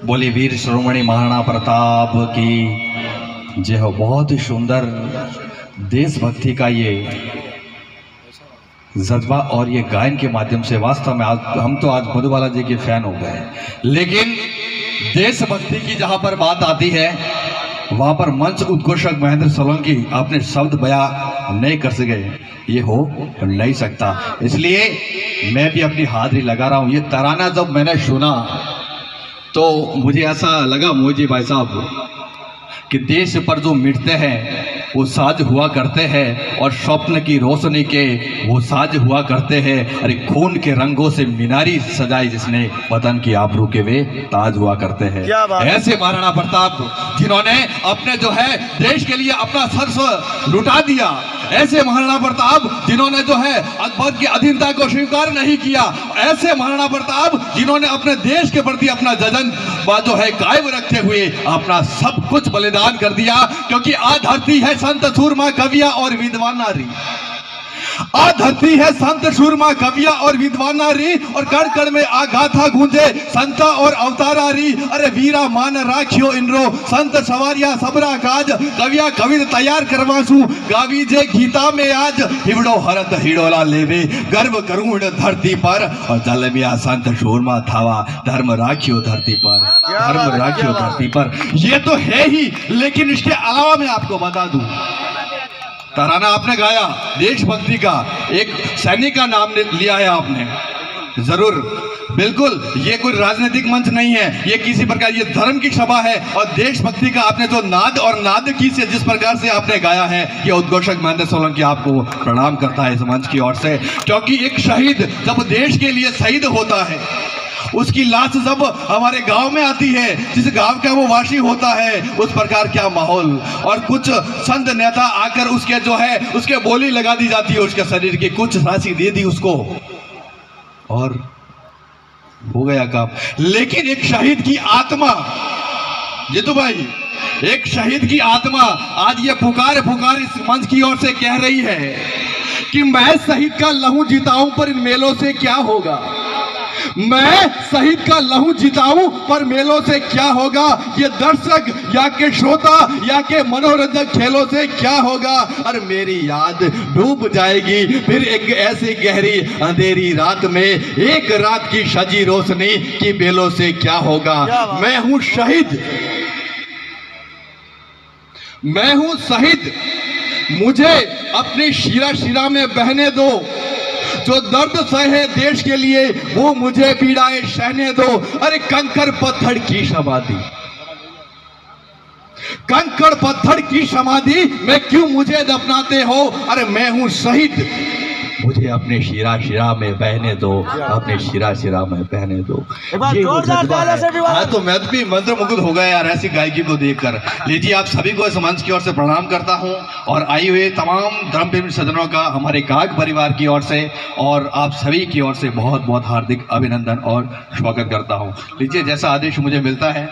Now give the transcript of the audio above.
बोले वीर शिरोमणि महाराणा प्रताप की जय हो। बहुत ही सुंदर देशभक्ति का ये जज्बा और ये गायन के माध्यम से वास्तव में हम तो आज मधुबाला जी के फैन हो गए। लेकिन देशभक्ति की जहां पर बात आती है वहां पर मंच उद्घोषक महेंद्र सोलंकी अपने शब्द बयां नहीं कर सके, ये हो नहीं सकता। इसलिए मैं भी अपनी हाजिरी लगा रहा हूं। ये तराना जब मैंने सुना तो मुझे ऐसा लगा मोजी भाई साहब कि देश पर जो मिटते हैं वो साज हुआ करते हैं और स्वप्न की रोशनी के वो साज हुआ करते हैं। अरे खून के रंगों से मीनारी सजाई जिसने वतन की आबरू के वे ताज हुआ करते हैं। ऐसे महाराणा प्रताप जिन्होंने अपने जो है देश के लिए अपना सर्वस्व लुटा दिया, ऐसे महाराणा प्रताप जिन्होंने जो है अकबर की अधीनता को स्वीकार नहीं किया, ऐसे महाराणा प्रताप जिन्होंने अपने देश के प्रति अपना जजन जो है कायम रखते हुए अपना सब कुछ बलिदान कर दिया। क्योंकि आ धरती है संत सूरमा कविया और विद्वान नारी, आ धरती है संत सूरमा कविया और विद्वान नारी, और कण कण में आगाथा गूंजे संता और अवतारारी। अरे वीरा मान राखियो इनरो संत सवारिया सबरा काज, कविया कविद तैयार करवासू गावी जे गीता में आज। हिवड़ो हरत हिडोला लेवे गर्व करूं धरती पर, और जलमिया संत सूरमा थावा धर्म राखियो धरती पर, धर्म राखियो धरती पर। ये तो है ही, लेकिन इसके अलावा मैं आपको बता दूं तराना आपने गाया देशभक्ति का, एक सैनिक का नाम लिया है आपने, जरूर बिल्कुल ये कोई राजनीतिक मंच नहीं है, ये किसी प्रकार ये धर्म की सभा है। और देशभक्ति का आपने जो नाद और नाद की से जिस प्रकार से आपने गाया है, ये उद्घोषक महेंद्र सोलंकी आपको प्रणाम करता है इस मंच की ओर से। क्योंकि एक शहीद जब देश के लिए शहीद होता है, उसकी लाश जब हमारे गांव में आती है, जिस गांव का वो वासी होता है, उस प्रकार क्या माहौल, और कुछ संत नेता आकर उसके जो है उसके बोली लगा दी जाती है, उसके शरीर की कुछ राशि दे दी उसको और हो गया काम। लेकिन एक शहीद की आत्मा, जीतू भाई, एक शहीद की आत्मा आज ये पुकार पुकार इस मंच की ओर से कह रही है कि मैं शहीद का लहू जिताऊं पर इन मेलों से क्या होगा, मैं शहीद का लहू जिताऊं पर मेलों से क्या होगा। ये दर्शक या के श्रोता या के मनोरंजक खेलों से क्या होगा। और मेरी याद डूब जाएगी फिर एक ऐसी गहरी अंधेरी रात में, एक रात की सजी रोशनी की बेलों से क्या होगा। मैं हूं शहीद, मैं हूं शहीद, मुझे अपनी शिरा शिरा में बहने दो, जो दर्द सहे देश के लिए वो मुझे पीड़ाएं सहने दो। अरे कंकड़ पत्थर की समाधि, कंकड़ पत्थर की समाधि में क्यों मुझे दफनाते हो। अरे मैं हूं शहीद, मुझे अपने शिरा शिरा में बहने दो, अपने शिरा शिरा में बहने दो। ये वो जज्बा है। हाँ, तो मैं भी मंत्रमुग्ध हो गया यार ऐसी गायकी को देखकर। लीजिए आप सभी को इस मंच की ओर से प्रणाम करता हूं और आए हुए तमाम धर्मप्रेमी सज्जनों का हमारे काग परिवार की ओर से और आप सभी की ओर से बहुत बहुत हार्दिक अभिनंदन और स्वागत करता हूं। लीजिए जैसा आदेश मुझे मिलता है।